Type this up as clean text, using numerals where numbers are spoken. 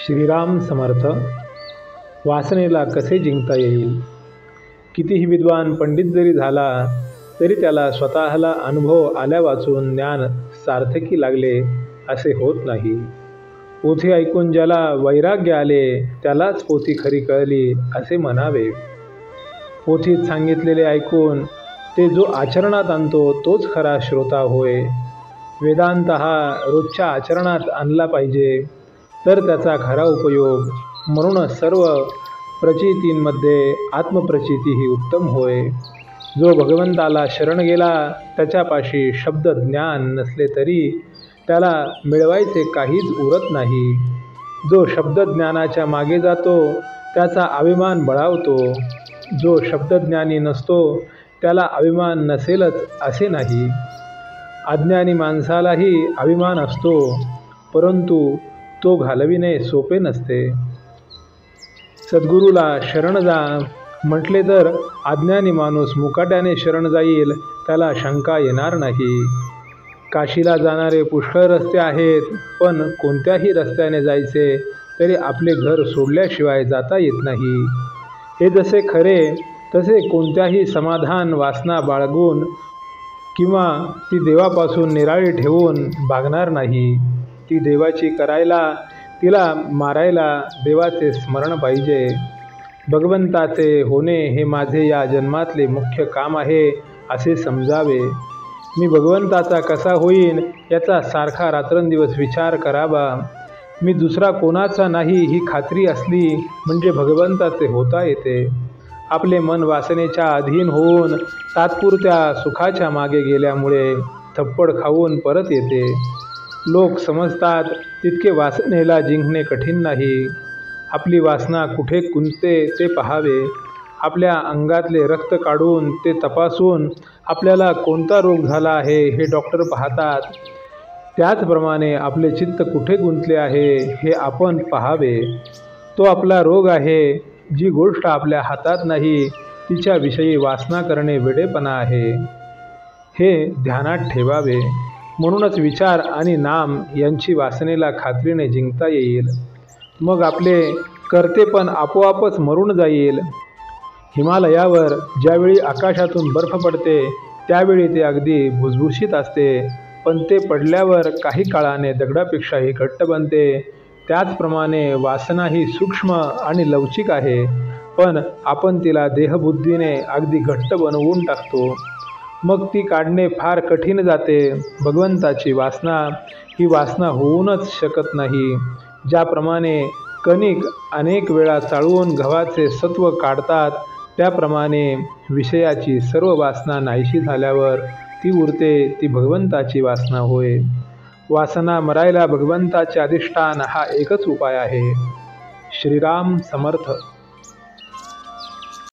श्रीराम समर्थ. वासनेला कसे जिंकता येईल? कितीही विद्वान पंडित जरी झाला तरी त्याला स्वतःला अनुभव आल्यावाचून ज्ञान सार्थकी लागले असे होत नाही. पोथी ऐकून ज्याला वैराग्य आले त्यालाच पोथी खरी कळली असे म्हणावे. पोथीत सांगितलेले ऐकून ते जो आचरणात आणतो तोच खरा श्रोता होय. वेदांत हा रोजच्या आचरणात आणला पाहिजे तर त्याचा खरा उपयोग. म्हणूनच सर्व प्रचितींमध्ये आत्मप्रचिती ही उत्तम होय. जो भगवंताला शरण गेला त्याच्यापाशी शब्द ज्ञान नसले तरी त्याला मिळवायचे काहीच उरत नाही. जो शब्दज्ञानाच्या मागे जातो त्याचा अभिमान बळावतो. जो शब्दज्ञानी नसतो त्याला अभिमान नसेलच असे नाही. अज्ञानी माणसालाही अभिमान असतो, परंतु तो घालविणे सोपे नसते. सद्गुरूला शरण जा म्हटले तर अज्ञानी माणूस मुकाट्याने शरण जाईल, त्याला शंका येणार नाही. काशीला जाणारे पुष्कळ रस्ते आहेत, पण कोणत्याही रस्त्याने जायचे तरी आपले घर सोडल्याशिवाय जाता येत नाही. हे जसे खरे तसे कोणत्याही समाधान वासना बाळगून किंवा ती देवापासून निराळी ठेवून भागणार नाही. ती देवाची करायला तिला मारायला देवाचे स्मरण पाहिजे. भगवंताचे होणे हे माझे या जन्मातले मुख्य काम आहे असे समजावे. मी भगवंताचा कसा होईन याचा सारखा रात्रंदिवस विचार करावा. मी दुसरा कोणाचा नाही ही खात्री असली म्हणजे भगवंताचे होता येते. आपले मन वासनेच्या अधीन होऊन तात्पुरत्या सुखाच्या मागे गेल्यामुळे थप्पड खाऊन परत येते. लोक समजतात तितके वासनेला जिंकणे कठीण नाही. आपली वासना कुठे कुंतते ते पाहावे. आपल्या अंगातले रक्त काढून ते तपासून आपल्याला कोणता रोग झाला आहे हे डॉक्टर पाहतात. त्याचप्रमाणे आपले चित्त कुठे गुंतले आहे हे आपण पाहावे. तो आपला रोग आहे. जी गोष्ट आपल्या हातात नाही तिच्याविषयी वासना करणे वेडेपणा आहे, हे ध्यानात ठेवावे. म्हणूनच विचार आणि नाम यांची वासनेला खात्रीने जिंकता येईल. मग आपले कर्तेपण आपोआपच मरून जाईल. हिमालयावर ज्यावेळी आकाशातून बर्फ पडते त्यावेळी ते अगदी भुसभुशीत असते, पण ते पडल्यावर काही काळाने दगडापेक्षाही घट्ट बनते. त्याचप्रमाणे वासना ही सूक्ष्म आणि लवचिक आहे, पण आपण तिला देहबुद्धीने अगदी घट्ट बनवून टाकतो. मग ती काढणे फार कठीण जाते. भगवंताची वासना ही वासना होऊनच शकत नाही. ज्याप्रमाणे कणिक अनेक वेळा चाळवून गव्हाचे सत्व काढतात, त्याप्रमाणे विषयाची सर्व वासना नाहीशी झाल्यावर ती उरते ती भगवंताची वासना होय. वासना मरायला भगवंताचे अधिष्ठान हा एकच उपाय आहे. श्रीराम समर्थ.